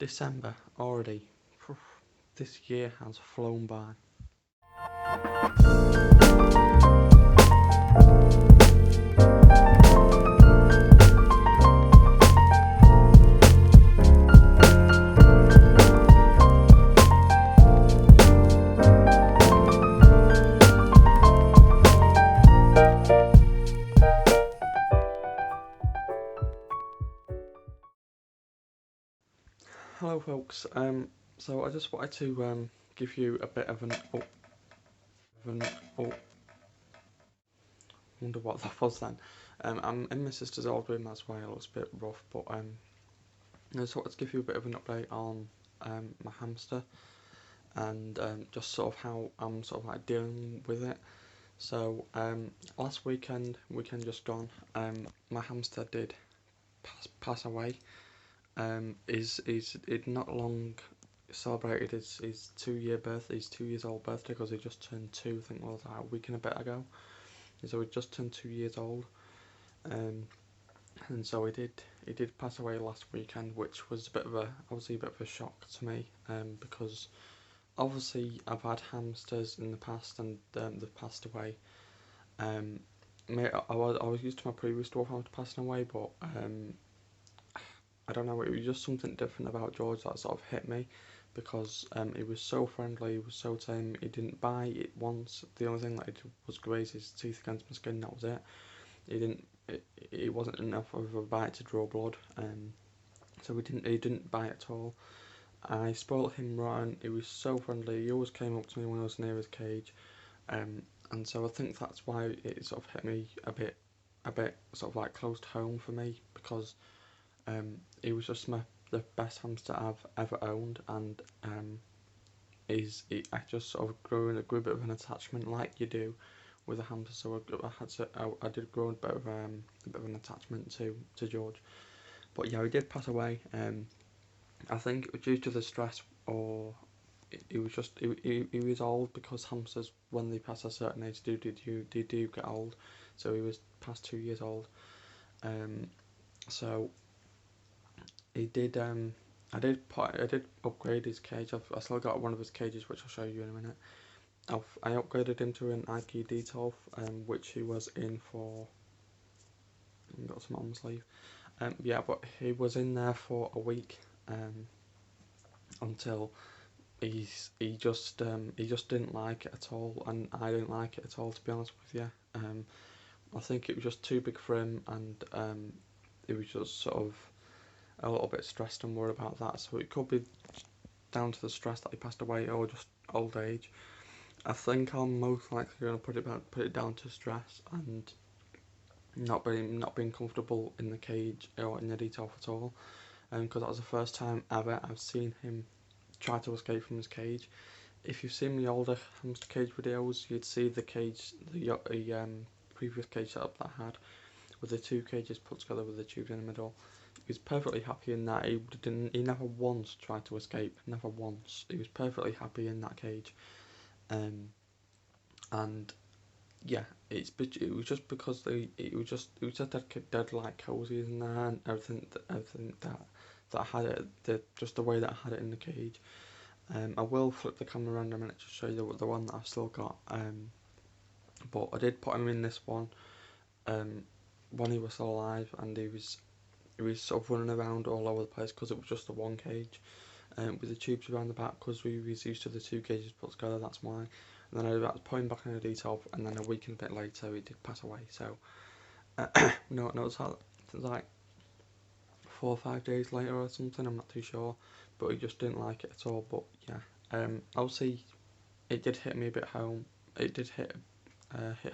December already. This year has flown by. Hello folks, so I just wanted to give you a bit of an wonder what that was then. I'm in my sister's old room, that's why it looks a bit rough, but I just wanted to give you a bit of an update on my hamster and just sort of how I'm sort of like dealing with it. So last weekend just gone, my hamster did pass away. He'd not long celebrated his 2 year birthday, his 2 years old birthday, because he just turned two, I think it was like a week and a bit ago. So he just turned 2 years old, and so he did pass away last weekend, which was obviously a bit of a shock to me, because obviously I've had hamsters in the past and they've passed away. I was used to my previous dwarf hamster passing away, but I don't know, it was just something different about George that sort of hit me, because he was so friendly, he was so tame, he didn't bite it once. The only thing that he did was graze his teeth against my skin, that was it. It wasn't enough of a bite to draw blood, so he didn't bite at all. I spoilt him rotten, he was so friendly, he always came up to me when I was near his cage, and so I think that's why it sort of hit me a bit sort of like close to home for me, because he was just the best hamster I've ever owned, and I just sort of grew a bit of an attachment, like you do with a hamster. So I did grow a bit of an attachment to George. But yeah, he did pass away. I think it was due to the stress, or he was just he was old, because hamsters, when they pass a certain age, do get old. So he was past 2 years old. So he did. I did upgrade his cage. I still got one of his cages, which I'll show you in a minute. I upgraded him to an IQ Detolf, which he was in for. Got some arm sleeve. Yeah, but he was in there for a week, until he just didn't like it at all, and I didn't like it at all, to be honest with you. I think it was just too big for him, and he was just sort of a little bit stressed and worried about that. So it could be down to the stress that he passed away, or just old age. I think I'm most likely going to put it down to stress and not being comfortable in the cage or in the detail at all. Because that was the first time ever I've seen him try to escape from his cage. If you've seen the older hamster cage videos, you'd see the cage, the previous cage setup that I had, with the two cages put together with the tubes in the middle. He was perfectly happy in that. He never once tried to escape. Never once. He was perfectly happy in that cage. And yeah, it was just because it was just dead like cozy in there, and everything that I had it, just the way that I had it in the cage. I will flip the camera around in a minute to show you the one that I've still got. But I did put him in this one when he was still alive, and he was sort of running around all over the place, because it was just the one cage, with the tubes around the back, because we was used to the two cages put together, that's why. And then I was put him back in a detail, and then a week and a bit later he did pass away. So no, it was like 4 or 5 days later or something, I'm not too sure, but he just didn't like it at all. But yeah, obviously it did hit me a bit home. It did hit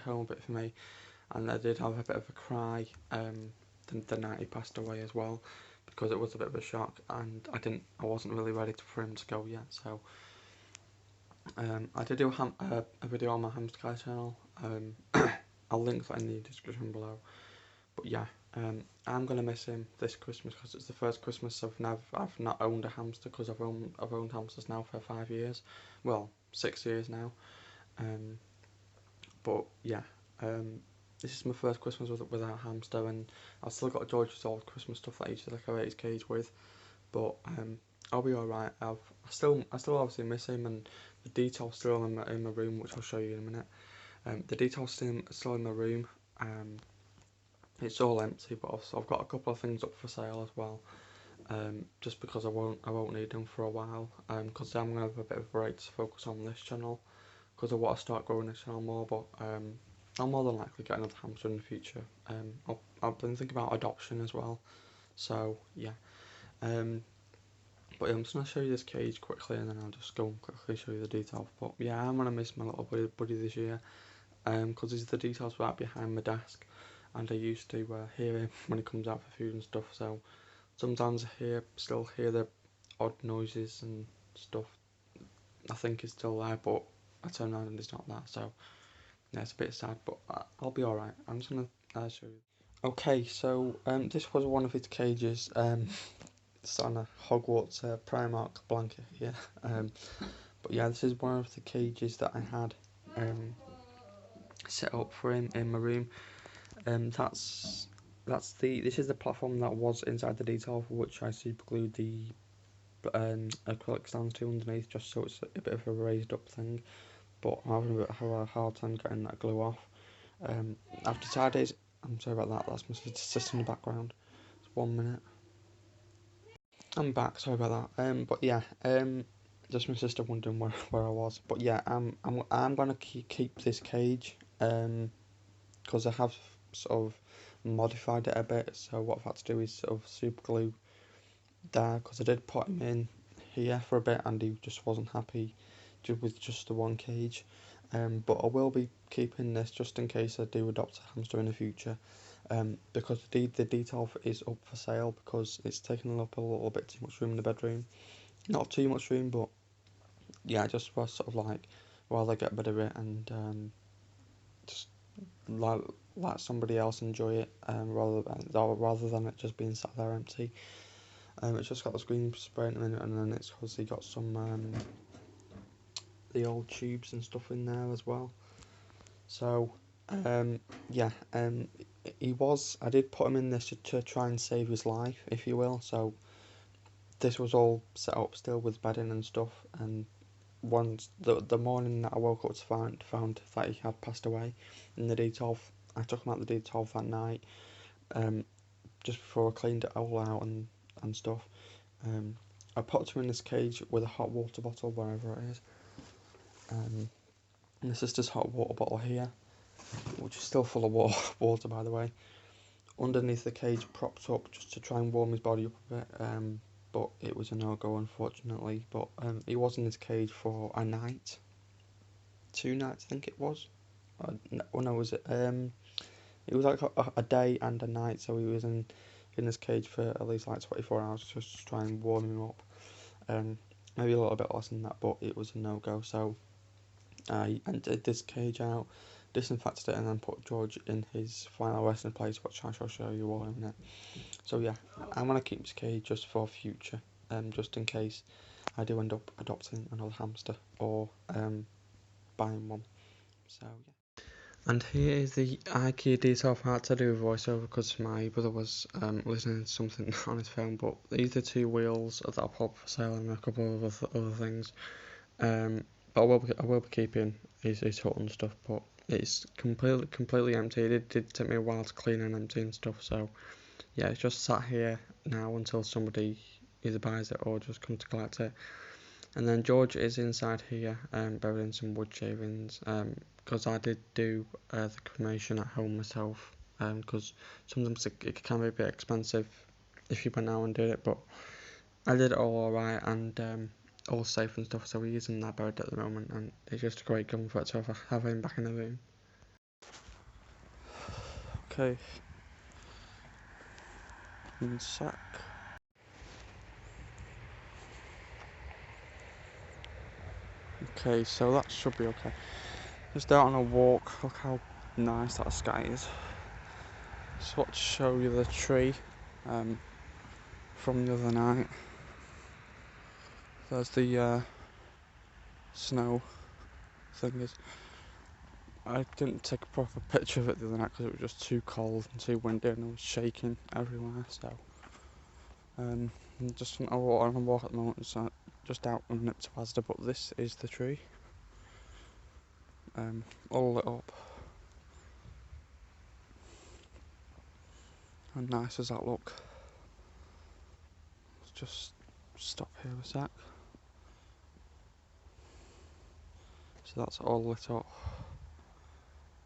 home a bit for me, and I did have a bit of a cry the night he passed away as well, because it was a bit of a shock, and I wasn't really ready for him to go yet. So I did do a video on my Hamster Cage channel. I'll link that in the description below. But yeah, I'm gonna miss him this Christmas, because it's the first Christmas I've not owned a hamster, because I've owned hamsters now for 5 years, well 6 years now. But yeah, this is my first Christmas without a hamster, and I've still got George's old Christmas stuff that I used to decorate his cage with. But I'll be alright. I still obviously miss him, and the detail's still in my room, which I'll show you in a minute. The detail's still in my room. It's all empty, but also I've got a couple of things up for sale as well. Just because I won't need them for a while. Because I'm gonna have a bit of a break to focus on this channel, because I want to start growing this channel more. But I'll more than likely get another hamster in the future. I've been thinking about adoption as well. So yeah. But yeah, I'm just going to show you this cage quickly, and then I'll just go and quickly show you the details. But yeah, I'm going to miss my little buddy this year, because these are the details right behind my desk, and I used to hear him when he comes out for food and stuff, so sometimes I still hear the odd noises and stuff. I think he's still there, but I turn around and he's not there, so yeah, it's a bit sad, but I'll be alright. I'm just going to show you. Okay, so this was one of his cages. It's on a Hogwarts Primark blanket here. But yeah, this is one of the cages that I had set up for him in my room. This is the platform that was inside the detail, for which I super glued the acrylic stands to underneath, just so it's a bit of a raised up thing. But I'm having a bit of a hard time getting that glue off. I've decided. I'm sorry about that. That's my sister in the background. It's 1 minute. I'm back. Sorry about that. But yeah. Just my sister wondering where I was. But yeah, I'm gonna keep this cage. Because I have sort of modified it a bit. So what I've had to do is sort of super glue there, because I did put him in here for a bit and he just wasn't happy with just the one cage. But I will be keeping this just in case I do adopt a hamster in the future. Because the detail is up for sale, because it's taking up a little bit too much room in the bedroom. Not too much room, but yeah, just for sort of like rather get rid of it and just let somebody else enjoy it, rather than it just being sat there empty. It's just got the screen spray in a minute, and then it's obviously got some the old tubes and stuff in there as well. So yeah, I did put him in this to try and save his life, if you will. So this was all set up still with bedding and stuff, and once the morning that I woke up to found that he had passed away in the detox. I took him out the detox that night, just before I cleaned it all out and stuff. I put him in this cage with a hot water bottle, wherever it is. And my sister's hot water bottle here, which is still full of water, by the way. Underneath the cage, propped up just to try and warm his body up a bit. But it was a no-go, unfortunately. But he was in this cage for a night, 2 nights, I think it was. No, was it? It was like a day and a night, so he was in this cage for at least like 24 hours, just to try and warm him up. Maybe a little bit less than that, but it was a no-go. So I emptied this cage out, disinfected it, and then put George in his final resting place, which I shall show you all in a minute. So yeah, I'm gonna keep this cage just for future, just in case I do end up adopting another hamster or buying one. So yeah. And here is the IKEA detail I've had to do a voiceover because my brother was listening to something on his phone. But these are 2 wheels that I'll put for sale and a couple of other things. But I will be keeping his hut and stuff. But it's completely empty. It did take me a while to clean and empty and stuff. So yeah, it's just sat here now until somebody either buys it or just comes to collect it. And then George is inside here, buried in some wood shavings, because I did do the cremation at home myself, because sometimes it can be a bit expensive if you went out and did it, but I did it all alright and all safe and stuff, so he is in that buried at the moment, and it's just a great comfort to have him back in the room. Okay. In sec. Okay, so that should be okay. Just out on a walk, look how nice that sky is. Just want to show you the tree from the other night. There's the snow thingies. I didn't take a proper picture of it the other night because it was just too cold and too windy and it was shaking everywhere, so I'm just on a walk at the moment, so just out and up to Asda, but this is the tree. All lit up. How nice does that look? Let's just stop here a sec. So that's all lit up.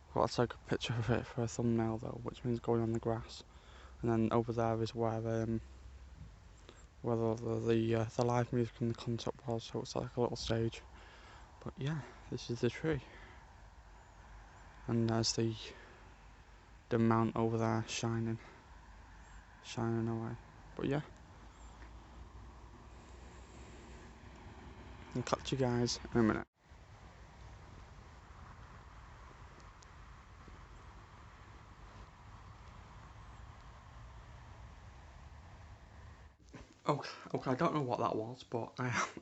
I've got to take a picture of it for a thumbnail though, which means going on the grass. And then over there is where the live music and the concert was, so it's like a little stage. But yeah, this is the tree. And there's the mount over there shining away. But yeah, I'll catch you guys in a minute. Okay, I don't know what that was, but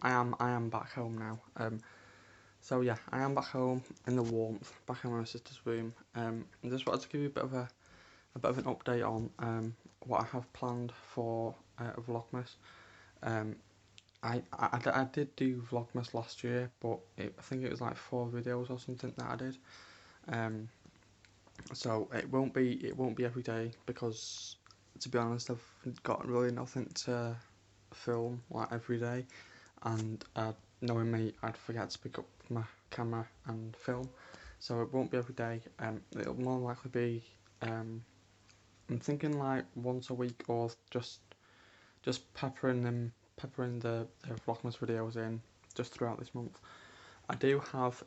I am back home now. So yeah, I am back home in the warmth, back in my sister's room. I just wanted to give you a bit of an update on what I have planned for Vlogmas. I did do Vlogmas last year, but I think it was like 4 videos or something that I did. So it won't be every day because, to be honest, I've got really nothing to film like every day, and knowing me, I'd forget to pick up my camera and film. So it won't be every day. It'll more likely be. I'm thinking like once a week, or just peppering the Vlogmas videos in just throughout this month. I do have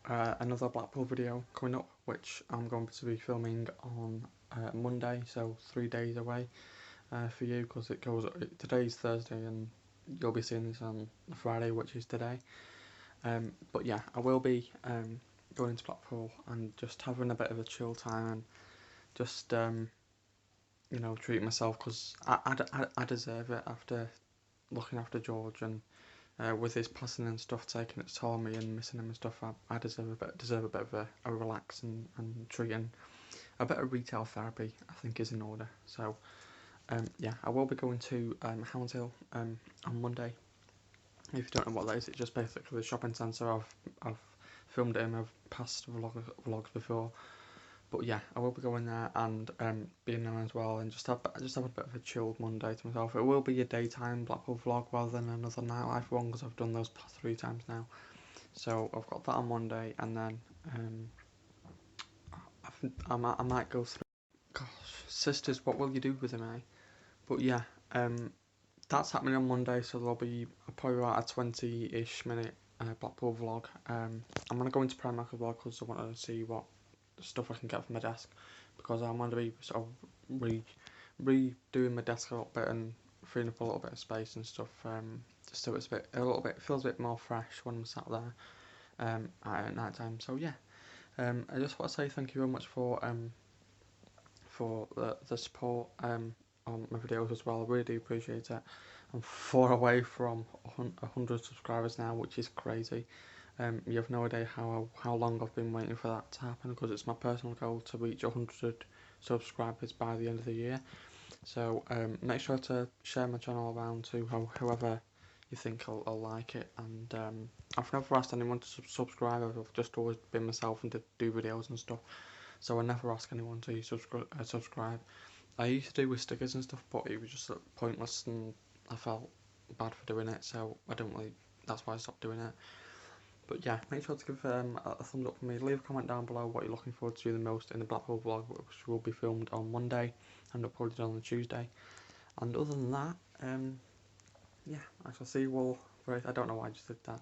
another Blackpool video coming up, which I'm going to be filming on Monday, so 3 days away for you, because today's Thursday and you'll be seeing this on Friday, which is today. But yeah, I will be going into Blackpool and just having a bit of a chill time and just treating myself, because I deserve it after looking after George, and with his passing and stuff taking its toll on me and missing him and stuff. I deserve a bit of a relax and treat, and a bit of retail therapy I think is in order. So yeah, I will be going to Hounds Hill on Monday. If you don't know what that is, it's just basically the shopping centre. I've filmed it in my past vlogs before. But yeah, I will be going there and being there as well, and just have a bit of a chilled Monday to myself. It will be a daytime Blackpool vlog rather than another nightlife one, because I've done those past 3 times now. So I've got that on Monday, and then I might go through. Gosh, sisters, what will you do with him, eh? But yeah, that's happening on Monday, so there'll be probably about a 20-ish minute Blackpool vlog. I'm gonna go into Primark as well, because I want to see what stuff I can get from my desk, because I'm going to be sort of redoing my desk a little bit and freeing up a little bit of space and stuff, just so it's feels a bit more fresh when I'm sat there at night time. So yeah, I just want to say thank you very much for the support on my videos as well. I really do appreciate it. I'm 4 away from 100 subscribers now, which is crazy. You have no idea how long I've been waiting for that to happen, because it's my personal goal to reach 100 subscribers by the end of the year. So make sure to share my channel around to whoever you think will like it. And I've never asked anyone to subscribe. I've just always been myself and do videos and stuff. So I never ask anyone to subscribe. I used to do with stickers and stuff, but it was just pointless, and I felt bad for doing it. So that's why I stopped doing it. But yeah, make sure to give a thumbs up for me. Leave a comment down below what you're looking forward to the most in the Blackpool vlog, which will be filmed on Monday and uploaded on the Tuesday. And other than that, yeah, I shall see you all. I don't know why I just did that.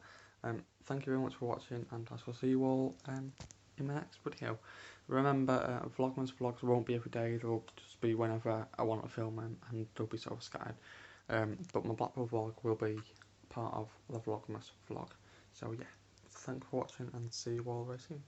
Thank you very much for watching, and I shall see you all in my next video. Remember, Vlogmas vlogs won't be every day. They'll just be whenever I want to film them, and they'll be sort of scattered. But my Blackpool vlog will be part of the Vlogmas vlog. So yeah. Thanks for watching, and see you all very soon.